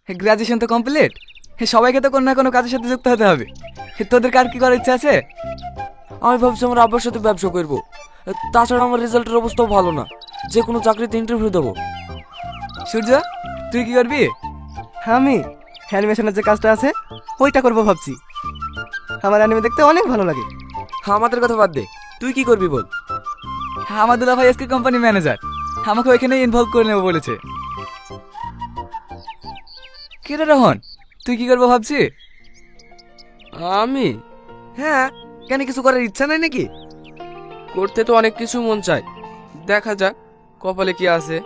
Graduation তো complete, সবাইকে তো কোনো না কোনো কাজের সাথে যুক্ত হতে হবে। তোদের কার কি করার ইচ্ছা আছে? আমি ভাবছি আমার আব্বার সাথে ব্যবসা করবো। তাছাড়া আমার রেজাল্টের অবস্থাও ভালো না, যে কোনো চাকরিতে ইন্টারভিউ দেবো। সূর্য, তুই কি করবি? আমি অ্যানিমেশনের যে কাজটা আছে ওইটা করবো ভাবছি। আমার অ্যানিমে দেখতে অনেক ভালো লাগে। আমাদের কথা বাদ দে, তুই কি করবি বল। আমার দুলা ভাই এসকে কোম্পানি ম্যানেজার, আমাকে ওইখানে ইনভলভ করে নেবো বলেছে। কি রে রোহন, তুই কি করবো ভাবছি? আমি? হ্যাঁ, কেন কিছু করার ইচ্ছা নাই নাকি? করতে তো অনেক কিছু মন চায়, দেখা যাক কপালে কি আছে।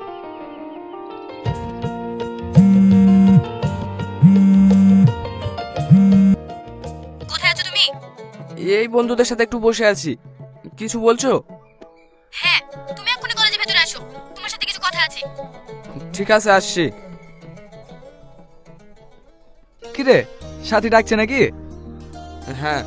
কোথায় আছো তুমি? এই বন্ধুদের সাথে একটু বসে আছি। কিছু বলছো? হ্যাঁ, তুমি এক্ষুনি কলেজের ভেতরে আসো, তোমার সাথে কিছু কথা আছে। ঠিক আছে, আসছি। কি রে, সাথী ডাকছে নাকি? হ্যাঁ।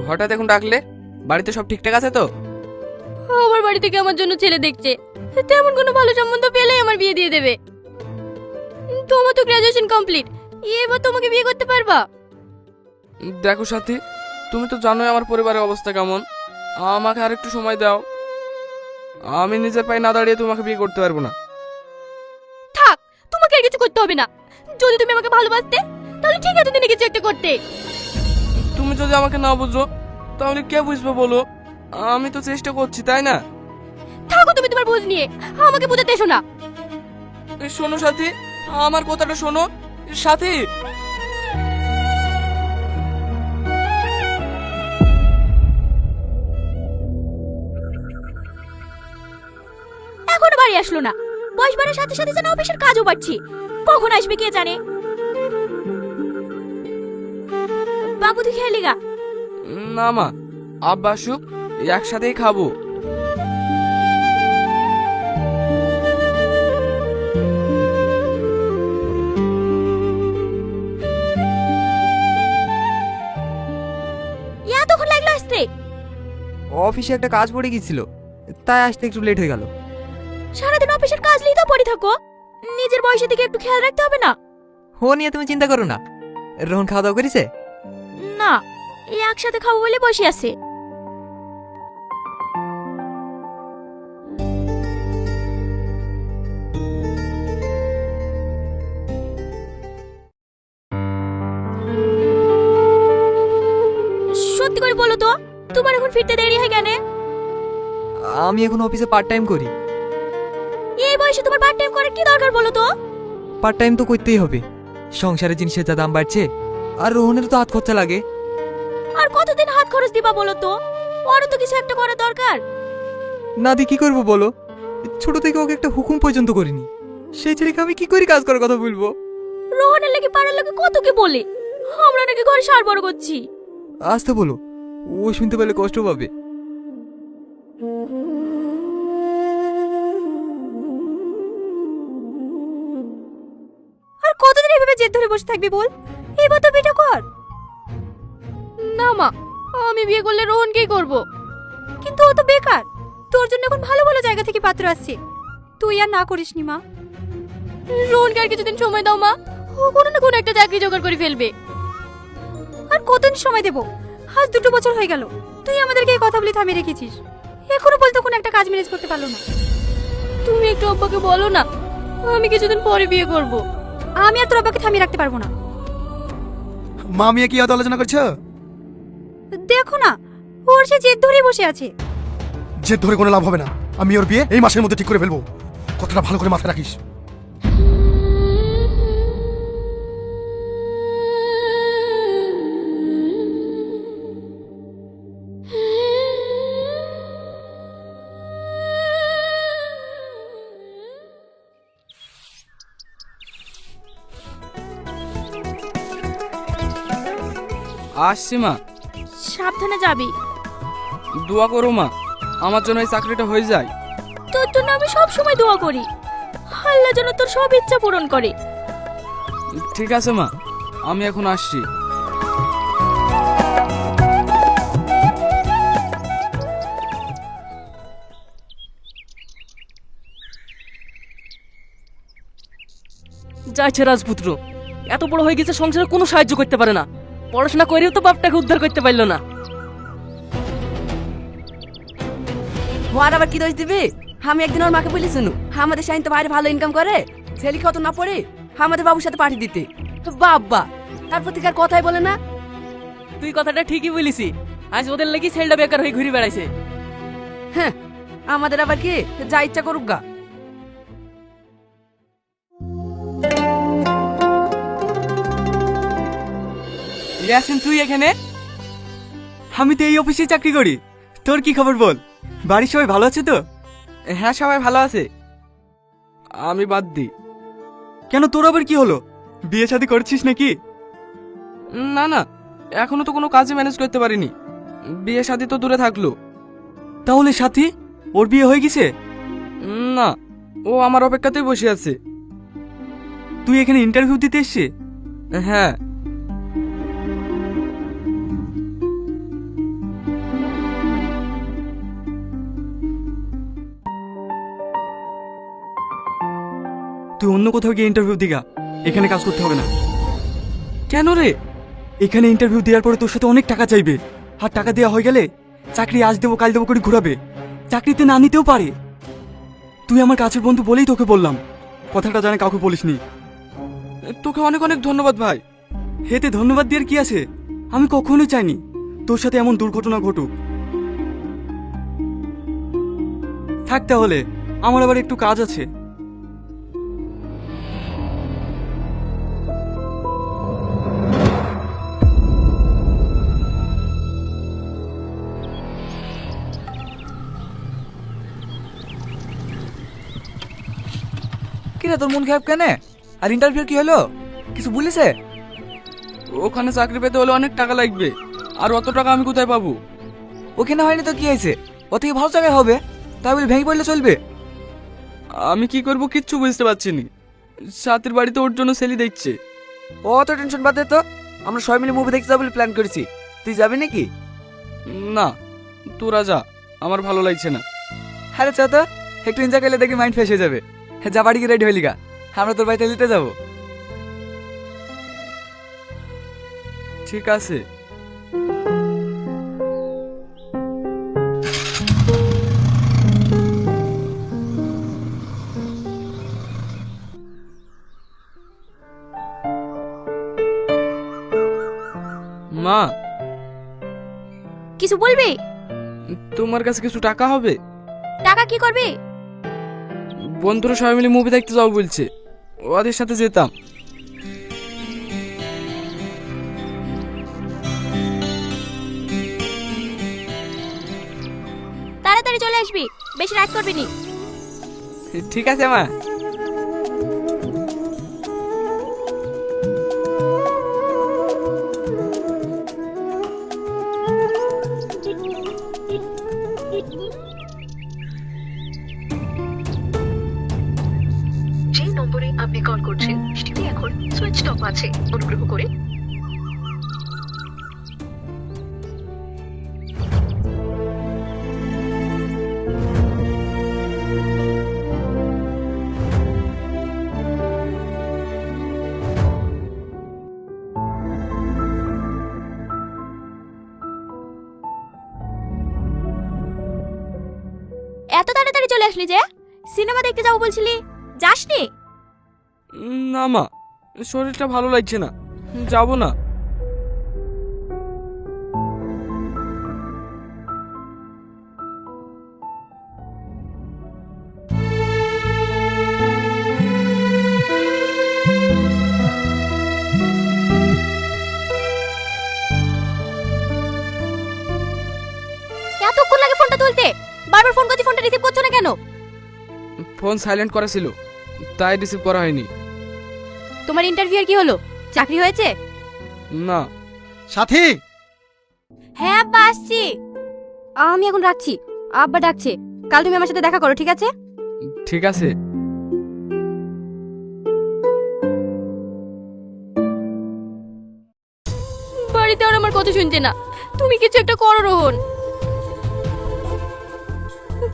হঠাৎ এখন ডাকলে? বাড়িতে সব ঠিকঠাক আছে তো? আমার বাড়ি থেকে আমার জন্য ছেলে দেখছে, তেমন কোনো ভালো সম্বন্ধ পেলেই আমার বিয়ে দিয়ে দেবে। তোমার তো গ্রাজুয়েশন কমপ্লিট, এবার তোমাকে বিয়ে করতে পারবা? দেখো সাথী, তুমি তো জানোই আমার পরিবারের অবস্থা কেমন। আমাকে আর একটু সময় দাও। আমি নিজের পায়ে না দাঁড়িয়ে তোমাকে বিয়ে করতে পারবো না। থাক, তোমাকে আর কিছু করতে হবে না। যদি তুমি আমাকে ভালোবাসতে তাহলে ঠিক আছে, দিনে কিছু একটা করতে। তুমি যদি আমাকে না বুঝো তাহলে কে বুঝবে বলো? আমি তো চেষ্টা করছি, তাই না? থাকো তুমি তোমার বুঝ নিয়ে, আমাকে বোঝাতে এসো না। শোনো সাথী, আমার কথাটা শোনো। সাথী, এখনো বাড়ি আসলো না। বয়স বাড়ার সাথে সাথে যেন অফিসের কাজও বাড়ছে। কখন আসবে কে জানে। বাবু তুই খেয়ালি গা। না মা, আব্বা আসুক, একসাথেই খাবো। এতক্ষণ লাগলো আসতে? অফিসে একটা কাজ পড়ে গিয়েছিল, তাই আসতে একটু লেট হয়ে গেল। সারাদিন অফিসের কাজ নিয়ে তো পড়ে থাকো, নিজের বয়সের দিকে একটু খেয়াল রাখতে হবে না? ও নিয়ে তুমি চিন্তা করো না। রোহন খাওয়া দাওয়া করেছে? না, এই একসাথে খাবো বলে বসে আছে। সত্যি করে বলো তো, তোমার এখন ফিরতে দেরি হয় কেন? আমি এখন অফিসে পার্ট টাইম করি। এই বয়সে তোমার পার্ট টাইম করার কি দরকার বলো তো? পার্ট টাইম তো করতেই হবে, সংসারের জিনিসের যা দাম বাড়ছে, আর রোহনের তো হাত খরচা লাগে। আর কতদিন হাত খরচ দিবা বলো তো? ওরও তো কিছু একটা করা দরকার। না দিয়ে কি করবো বলো? ছোট থেকে ওকে একটা হুকুম পর্যন্ত করিনি, সেই ছেলেকে আমি কি করে কাজ করার কথা বলবো? রোহনের লেগে পাড়ার লোকে কত কি বলে, আমরা নাকি ঘরে সার বড় করছি। আসতে বলো, ও শুনতে পেলে কষ্ট পাবে। আর কতদিন এভাবে জেদ ধরে বসে থাকবি বল? এবার তো বিয়ে কর। না মা, আমি বিয়ে করলে রোহনকেই করব। কিন্তু ও তো বেকার, তোর জন্য এখন ভালো ভালো জায়গা থেকে পাত্র আসছে, তুই আর না করিস নি মা। রোহনকে আর কিছুদিন সময় দাও মা, ও কোনো না কোনো একটা চাকরি জোগাড় করে ফেলবে। আর কতদিন সময় দেব? আজ 2 বছর হয়ে গেল, তুই আমাদেরকে এই কথা বলে থামিয়ে রেখেছিস, এখনো বলতে কোনো একটা কাজ ম্যানেজ করতে পারলো না। তুমি একটু আব্বাকে বলো না, আমি কিছুদিন পরে বিয়ে করব। আমি আর তোর আব্বাকে থামিয়ে রাখতে পারবো না। মা মিয়া কি আলোচনা করছো? দেখো না, ওর সে জেদ ধরে বসে আছে। জেদ ধরে কোনো লাভ হবে না, আমি ওর বিয়ে এই মাসের মধ্যে ঠিক করে ফেলবো। কথাটা ভালো করে মাথায় রাখিস। আসছি মা। সাবধানে যাবি। দোয়া করো মা, আমার জন্য এই চাকরিটা হয়ে যায়। তোর জন্য আমি সব সময় দোয়া করি। আল্লাহ যেন তোর সব ইচ্ছা পূরণ করে। ঠিক আছে মা, আমি এখন আসছি। যাইছে রাজপুত্র, এত বড় হয়ে গেছে সংসারে কোনো সাহায্য করতে পারে না। পড়াশোনা করেও তো বাপটাকে উদ্ধার করতে পারলো না। ও আর আবার কি দোষ দিবি? আমি একদিন ওর মাকে বলি শুনু, আমাদের শাহিন তো বাইরে ভালো ইনকাম করে, ছেলে কত না পড়ে আমাদের বাবুর সাথে পাঠিয়ে দিতে। বাবা তার প্রতিকার কথাই বলে না। তুই কথাটা ঠিকই বলিসি, আজ ওদের লাগি ছেলেটা বেকার হয়ে ঘুরে বেড়াইছে। হ্যাঁ, আমাদের আবার কি যা ইচ্ছা করুক গা। ইয়াসিন তুই এখানে? আমি তো এই অফিসে চাকরি করি। তোর কি খবর বল? বাড়ির সবাই ভালো আছে তো? হ্যাঁ, সবাই ভালো আছে। আমি বাদ দিই। কেন, তোর আবার কি হলো? বিয়ে শাদী করছিস নাকি? না না, এখনো তো কোনো কাজে ম্যানেজ করতে পারিনি। বিয়ে শাদী তো দূরে থাকলো। তাহলে সাথী, ওর বিয়ে হয়ে গেছে? না, ও আমার অপেক্ষাতেই বসে আছে। তুই এখানে ইন্টারভিউ দিতে এসছিস? হ্যাঁ। তুই অন্য কোথাও গিয়ে ইন্টারভিউ দিগা, এখানে কাজ করতে হবে না। কেন রে? এখানে ইন্টারভিউ দেওয়ার পরে তোর সাথে অনেক টাকা চাইবে, আর টাকা দেওয়া হয়ে গেলে চাকরি আজ দেবো কাল দেবো করে ঘুরাবে, চাকরিতে না নিতেও পারে। তুই আমার কাছের বন্ধু বলেই তোকে বললাম, কথাটা জানে কাউকে বলিসনি। তোকে অনেক অনেক ধন্যবাদ ভাই। হেতে ধন্যবাদ দেওয়ার কি আছে? আমি কখনোই চাইনি তোর সাথে এমন দুর্ঘটনা ঘটুক। থাক তাহলে, আমার আবার একটু কাজ আছে। কিরে তোর মন খারাপ কেন? আর ইন্টারভিউ কি হলো, কিছু বলিছে? ওখানে চাকরি পেতে হলে অনেক টাকা লাগবে, আর অত টাকা আমি কোথায় পাবো? ওখানে হয়নি তো কি হয়েছে, ও থেকে ভালো জায়গায় হবে, তাই বলে ভেঙে পড়লে চলবে? আমি কি করব কিচ্ছু বুঝতে পারছি না। সাথীর বাড়িতে ওর জন্য ছেলে দেখছে। ও অত টেনশন বাদ দে তো, আমরা সবাই মিলে মুভি দেখতে যাবো বলে প্ল্যান করেছি, তুই যাবি নাকি? না, তোরা যা, আমার ভালো লাগছে না। আরে চা তো, একটু এনজয় করলে দেখবি মাইন্ড ফ্রেশ হয়ে যাবে। যা বাড়ি গিয়ে রেডি হইলি গা, আমরা তোর বাড়িতে নিতে যাবো। ঠিক আছে। মা, কিছু বলবি? তোমার কাছে কিছু টাকা হবে? টাকা কি করবি? বন্ধুরা সবাই মিলে মুভি দেখতে যাও বলছে, ওদের সাথে যেতাম। তাড়াতাড়ি চলে আসবি, বেশি রাত করবি নি। ঠিক আছে মা। যে নম্বরে আপনি কল করছেন সেটি এখন সুইচ অফ আছে, অনুগ্রহ করে এত তাড়াতাড়ি চলে আসলি যে? সিনেমা দেখতে যাবো বলছিলি, যাসনি? না মা, শরীরটা ভালো লাগছে না, যাব না। এতক্ষণ লাগে ফোনটা তুলতে, বারবার ফোন করছি, ফোনটা রিসিভ করছো না কেন? ফোন সাইলেন্ট করা ছিল, তাই রিসিভ করা হয়নি। তোমার ইন্টারভিউ এর কি হলো, চাকরি হয়েছে? না। সাথী, হ্যাঁ আব্বা আসছি। আমি এখন রাখছি, আব্বা ডাকছে, কাল তুমি আমার সাথে দেখা করো, ঠিক আছে? ঠিক আছে। এমনিতে আর আমার কথা শুনছে না। তুমি কিছু একটা করো রোহন।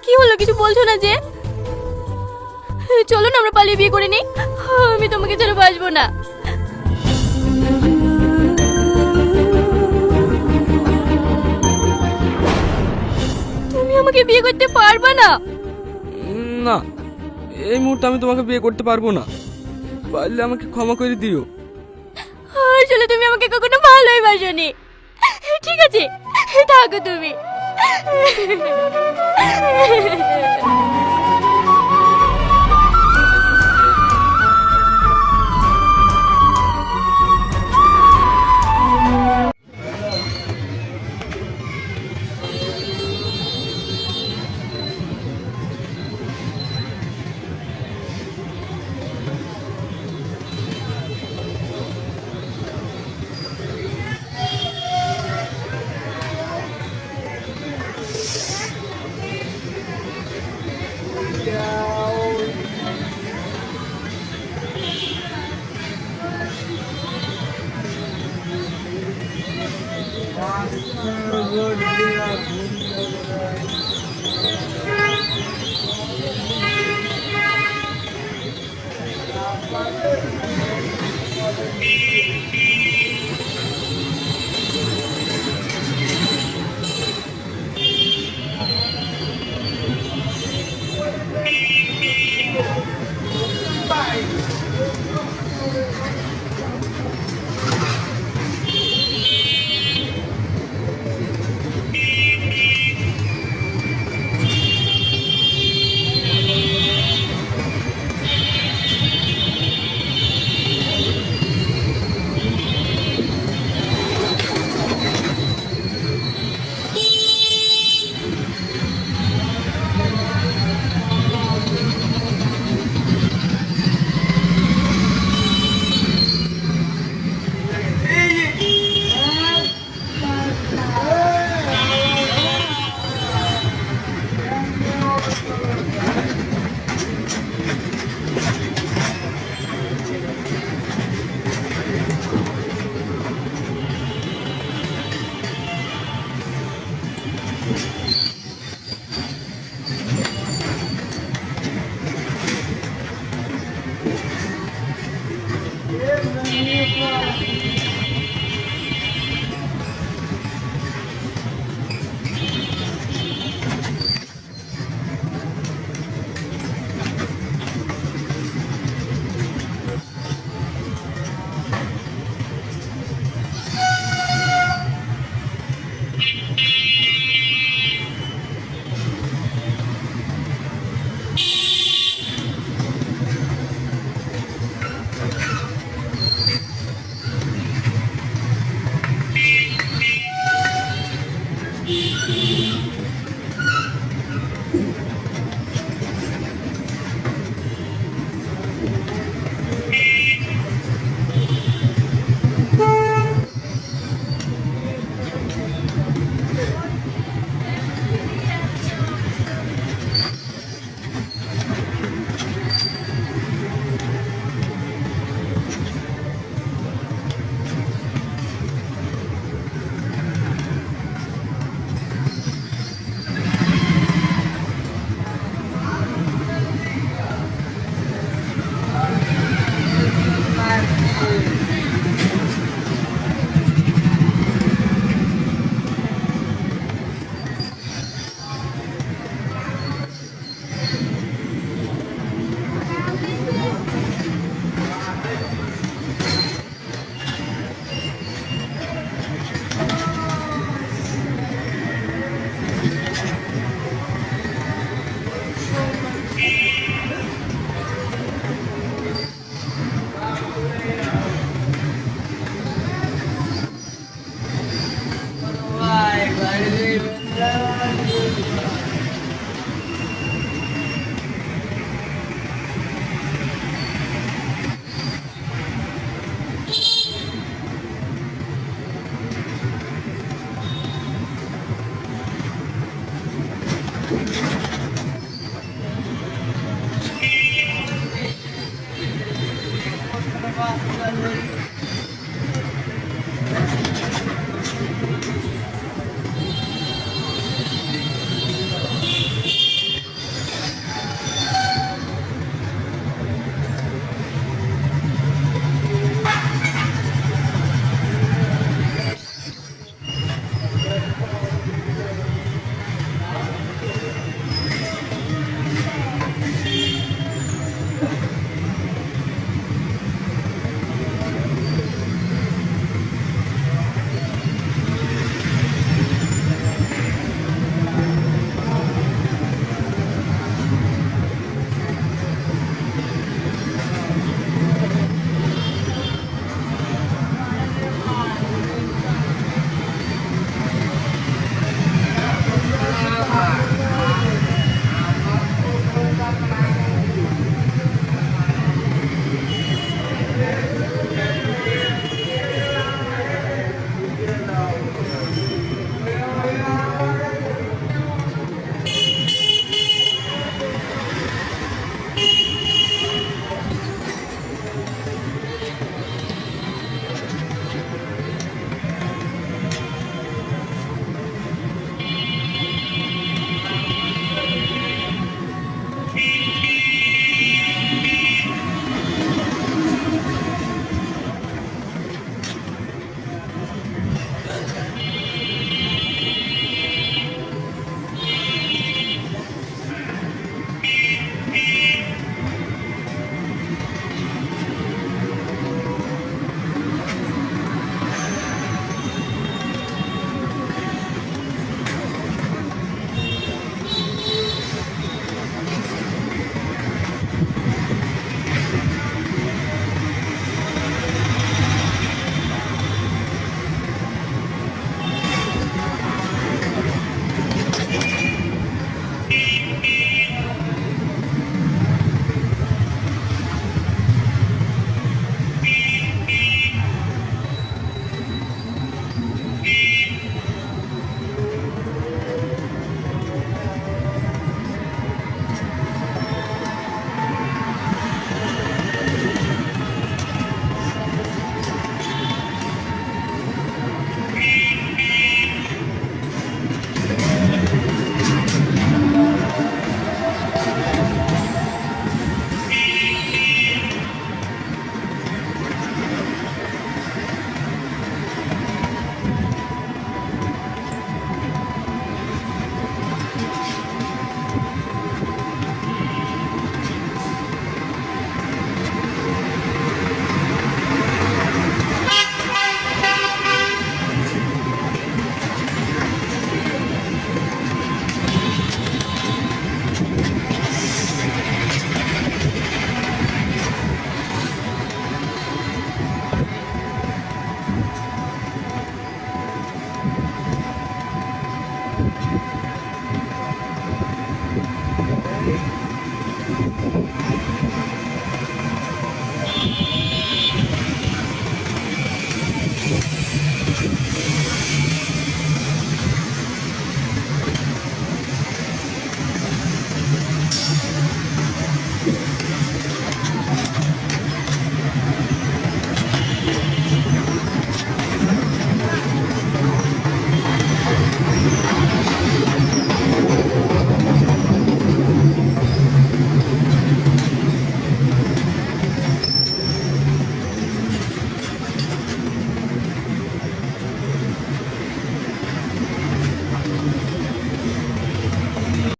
কি হলো, কিছু বলছো না যে? চলো না আমরা পালিয়ে বিয়ে করে নিই। আমি তোমাকে ছাড়া বাঁচবো না। তুমি আমাকে বিয়ে করতে পারবে না? না, এই মুহূর্তে আমি তোমাকে বিয়ে করতে পারবো না। পারলে আমাকে ক্ষমা করে দিও। আসলে তুমি আমাকে কখনো ভালোই বাসনি। ঠিক আছে, থাকো তুমি।